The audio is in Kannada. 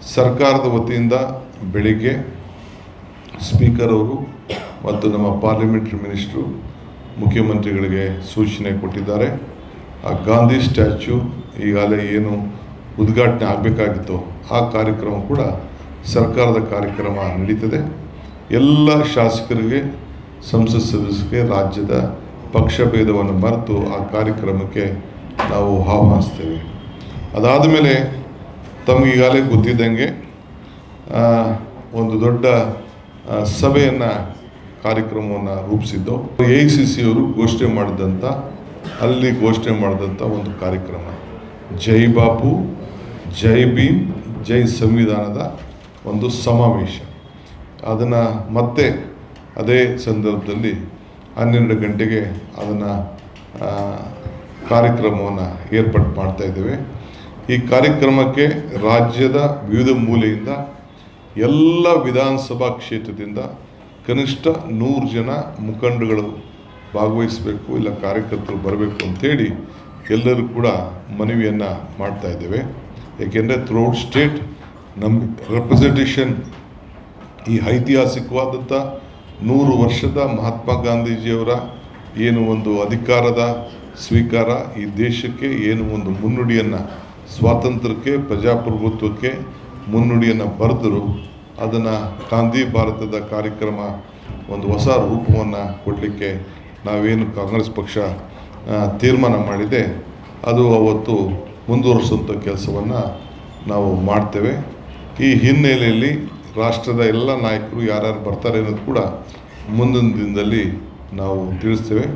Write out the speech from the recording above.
ಸರ್ಕಾರದ ವತಿಯಿಂದ ಬೆಳಿಗ್ಗೆ ಸ್ಪೀಕರ್ ಅವರು ಮತ್ತು ನಮ್ಮ ಪಾರ್ಲಿಮೆಂಟ್ರಿ ಮಿನಿಸ್ಟ್ರು ಮುಖ್ಯಮಂತ್ರಿಗಳಿಗೆ ಸೂಚನೆ ಕೊಟ್ಟಿದ್ದಾರೆ. ಆ ಗಾಂಧಿ ಸ್ಟ್ಯಾಚ್ಯೂ ಈಗಾಗಲೇ ಏನು ಉದ್ಘಾಟನೆ ಆಗಬೇಕಾಗಿತ್ತು ಆ ಕಾರ್ಯಕ್ರಮ ಕೂಡ ಸರ್ಕಾರದ ಕಾರ್ಯಕ್ರಮ ನಡೀತದೆ. ಎಲ್ಲ ಶಾಸಕರಿಗೆ, ಸಂಸತ್ ಸದಸ್ಯರಿಗೆ ರಾಜ್ಯದ ಪಕ್ಷಭೇದವನ್ನು ಮರೆತು ಆ ಕಾರ್ಯಕ್ರಮಕ್ಕೆ ನಾವು ಆಹ್ವಾನಿಸ್ತೇವೆ. ಅದಾದ ಮೇಲೆ ತಮಗೀಗಾಗಲೇ ಗೊತ್ತಿದ್ದಂಗೆ ಒಂದು ದೊಡ್ಡ ಸಭೆಯನ್ನು ಕಾರ್ಯಕ್ರಮವನ್ನು ರೂಪಿಸಿದ್ದು AICC ಅವರು ಘೋಷಣೆ ಮಾಡಿದಂಥ ಒಂದು ಕಾರ್ಯಕ್ರಮ ಜೈ ಬಾಪು, ಜೈ ಭೀಮ್, ಜೈ ಸಂವಿಧಾನದ ಒಂದು ಸಮಾವೇಶ. ಅದನ್ನು ಮತ್ತೆ ಅದೇ ಸಂದರ್ಭದಲ್ಲಿ 12 ಗಂಟೆಗೆ ಅದನ್ನು ಕಾರ್ಯಕ್ರಮವನ್ನು ಏರ್ಪಾಡು ಮಾಡ್ತಾಯಿದ್ದೇವೆ. ಈ ಕಾರ್ಯಕ್ರಮಕ್ಕೆ ರಾಜ್ಯದ ವಿವಿಧ ಮೂಲೆಯಿಂದ ಎಲ್ಲ ವಿಧಾನಸಭಾ ಕ್ಷೇತ್ರದಿಂದ ಕನಿಷ್ಠ 100 ಜನ ಮುಖಂಡಗಳು ಭಾಗವಹಿಸಬೇಕು, ಇಲ್ಲ ಕಾರ್ಯಕರ್ತರು ಬರಬೇಕು ಅಂಥೇಳಿ ಎಲ್ಲರೂ ಕೂಡ ಮನವಿಯನ್ನು ಮಾಡ್ತಾಯಿದ್ದೇವೆ. ಏಕೆಂದರೆ ಥ್ರೂಔಟ್ ಸ್ಟೇಟ್ ನಮ್ಮ ರೆಪ್ರೆಸೆಂಟೇಷನ್ ಈ ಐತಿಹಾಸಿಕವಾದಂಥ 100 ವರ್ಷದ ಮಹಾತ್ಮ ಗಾಂಧೀಜಿಯವರ ಏನು ಒಂದು ಅಧಿಕಾರದ ಸ್ವೀಕಾರ, ಈ ದೇಶಕ್ಕೆ ಏನು ಒಂದು ಮುನ್ನುಡಿಯನ್ನು, ಸ್ವಾತಂತ್ರ್ಯಕ್ಕೆ, ಪ್ರಜಾಪ್ರಭುತ್ವಕ್ಕೆ ಮುನ್ನುಡಿಯನ್ನು ಬರೆದರು. ಅದನ್ನು ಗಾಂಧಿ ಭಾರತದ ಕಾರ್ಯಕ್ರಮ ಒಂದು ಹೊಸ ರೂಪವನ್ನು ಕೊಡಲಿಕ್ಕೆ ನಾವೇನು ಕಾಂಗ್ರೆಸ್ ಪಕ್ಷ ತೀರ್ಮಾನ ಮಾಡಿದೆ ಅದು ಅವತ್ತು ಮುಂದುವರಿಸುವಂಥ ಕೆಲಸವನ್ನು ನಾವು ಮಾಡ್ತೇವೆ. ಈ ಹಿನ್ನೆಲೆಯಲ್ಲಿ ರಾಷ್ಟ್ರದ ಎಲ್ಲ ನಾಯಕರು ಯಾರ್ಯಾರು ಬರ್ತಾರೆ ಅನ್ನೋದು ಕೂಡ ಮುಂದಿನ ದಿನದಲ್ಲಿ ನಾವು ತಿಳಿಸ್ತೇವೆ.